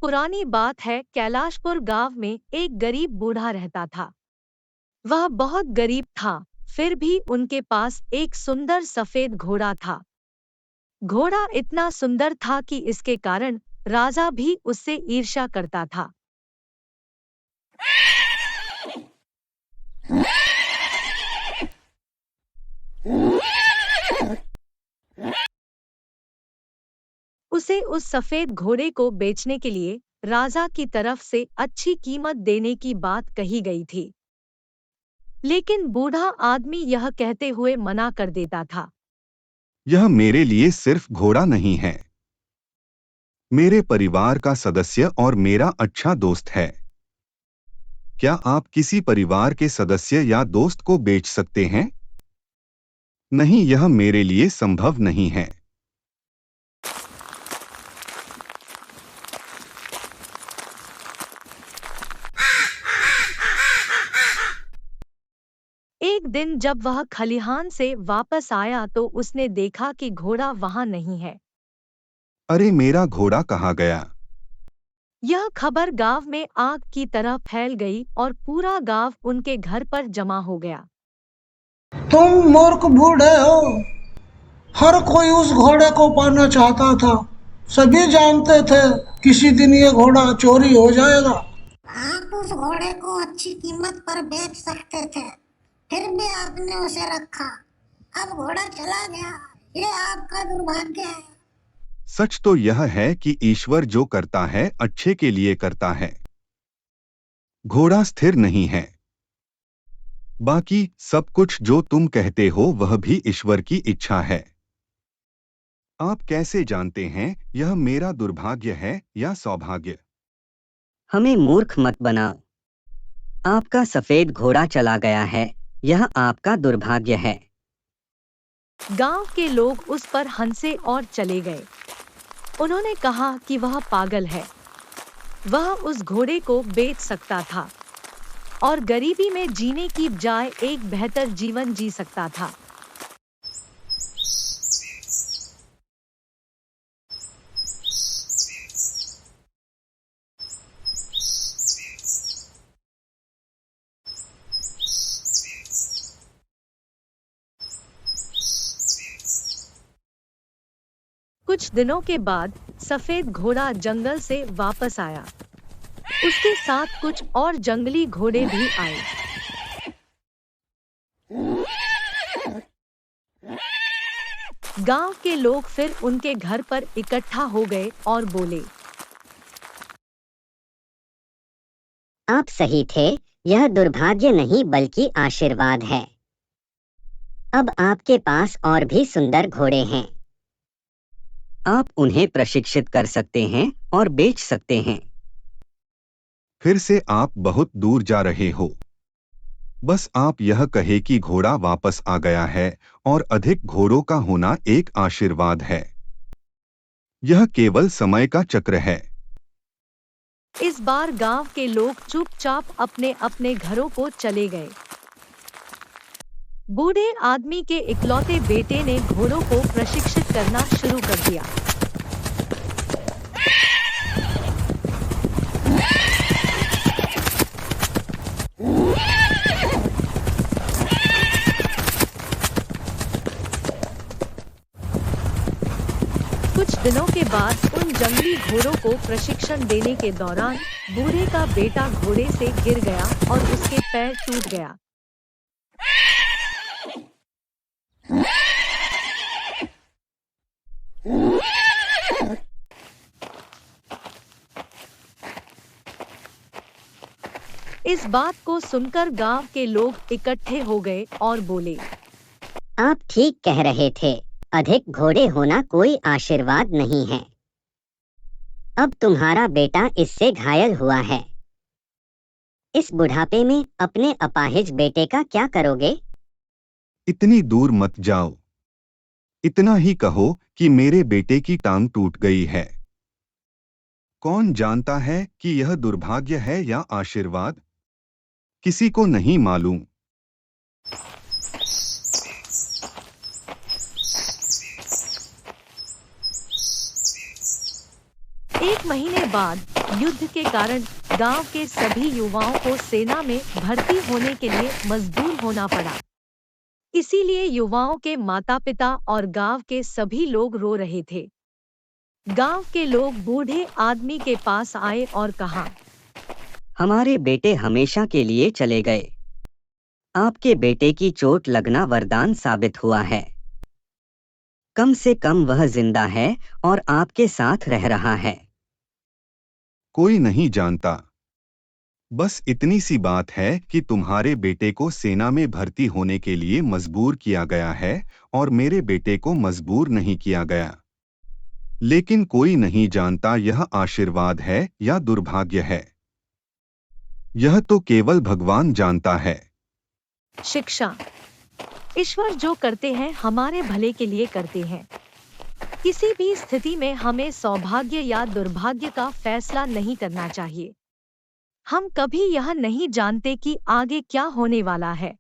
पुरानी बात है, कैलाशपुर गांव में एक गरीब बूढ़ा रहता था। वह बहुत गरीब था, फिर भी उनके पास एक सुंदर सफेद घोड़ा था। घोड़ा इतना सुंदर था कि इसके कारण राजा भी उससे ईर्ष्या करता था। उसे उस सफेद घोड़े को बेचने के लिए राजा की तरफ से अच्छी कीमत देने की बात कही गई थी। लेकिन बूढ़ा आदमी यह कहते हुए मना कर देता था। यह मेरे लिए सिर्फ घोड़ा नहीं है, मेरे परिवार का सदस्य और मेरा अच्छा दोस्त है। क्या आप किसी परिवार के सदस्य या दोस्त को बेच सकते हैं? नहीं, यह मेरे लिए संभव नहीं है। एक दिन जब वह खलिहान से वापस आया तो उसने देखा कि घोड़ा वहां नहीं है। अरे, मेरा घोड़ा कहाँ गया? यह खबर गांव में आग की तरह फैल गई और पूरा गांव उनके घर पर जमा हो गया। तुम मूर्ख बूढ़े हो। हर कोई उस घोड़े को पाना चाहता था। सभी जानते थे किसी दिन ये घोड़ा चोरी हो जाएगा। आप उस घोड़े को अच्छी कीमत पर बेच सकते थे, फिर भी आपने उसे रखा। अब घोड़ा चला गया, ये आपका दुर्भाग्य है। सच तो यह है कि ईश्वर जो करता है अच्छे के लिए करता है। घोड़ा स्थिर नहीं है। बाकी सब कुछ जो तुम कहते हो वह भी ईश्वर की इच्छा है। आप कैसे जानते हैं यह मेरा दुर्भाग्य है या सौभाग्य? हमें मूर्ख मत बनाओ। आपका सफेद घोड़ा चला गया है, यह आपका दुर्भाग्य है। गांव के लोग उस पर हंसे और चले गए। उन्होंने कहा कि वह पागल है। वह उस घोड़े को बेच सकता था और गरीबी में जीने की बजाय एक बेहतर जीवन जी सकता था। कुछ दिनों के बाद सफेद घोड़ा जंगल से वापस आया। उसके साथ कुछ और जंगली घोड़े भी आए। गांव के लोग फिर उनके घर पर इकट्ठा हो गए और बोले, आप सही थे, यह दुर्भाग्य नहीं बल्कि आशीर्वाद है। अब आपके पास और भी सुंदर घोड़े हैं। आप उन्हें प्रशिक्षित कर सकते हैं और बेच सकते हैं। फिर से आप बहुत दूर जा रहे हो। बस आप यह कहे कि घोड़ा वापस आ गया है और अधिक घोड़ों का होना एक आशीर्वाद है। यह केवल समय का चक्र है। इस बार गांव के लोग चुपचाप अपने अपने घरों को चले गए। बूढ़े आदमी के इकलौते बेटे ने घोड़ों को प्रशिक्षित करना शुरू कर दिया। कुछ दिनों के बाद उन जंगली घोड़ों को प्रशिक्षण देने के दौरान बूढ़े का बेटा घोड़े से गिर गया और उसके पैर टूट गया। इस बात को सुनकर गांव के लोग इकट्ठे हो गए और बोले, आप ठीक कह रहे थे, अधिक घोड़े होना कोई आशीर्वाद नहीं है। अब तुम्हारा बेटा इससे घायल हुआ है। इस बुढ़ापे में अपने अपाहिज बेटे का क्या करोगे? इतनी दूर मत जाओ। इतना ही कहो कि मेरे बेटे की टांग टूट गई है। कौन जानता है कि यह दुर्भाग्य है या आशीर्वाद? किसी को नहीं मालूम। एक महीने बाद युद्ध के कारण गांव के सभी युवाओं को सेना में भर्ती होने के लिए मजबूर होना पड़ा। इसीलिए युवाओं के माता-पिता और गांव के सभी लोग रो रहे थे। गांव के लोग बूढ़े आदमी के पास आए और कहा, हमारे बेटे हमेशा के लिए चले गए। आपके बेटे की चोट लगना वरदान साबित हुआ है। कम से कम वह जिंदा है और आपके साथ रह रहा है। कोई नहीं जानता। बस इतनी सी बात है कि तुम्हारे बेटे को सेना में भर्ती होने के लिए मजबूर किया गया है और मेरे बेटे को मजबूर नहीं किया गया। लेकिन कोई नहीं जानता यह आशीर्वाद है या दुर्भाग्य है। यह तो केवल भगवान जानता है। शिक्षा। ईश्वर जो करते हैं हमारे भले के लिए करते हैं। किसी भी स्थिति में हमें सौभाग्य या दुर्भाग्य का फैसला नहीं करना चाहिए। हम कभी यह नहीं जानते कि आगे क्या होने वाला है।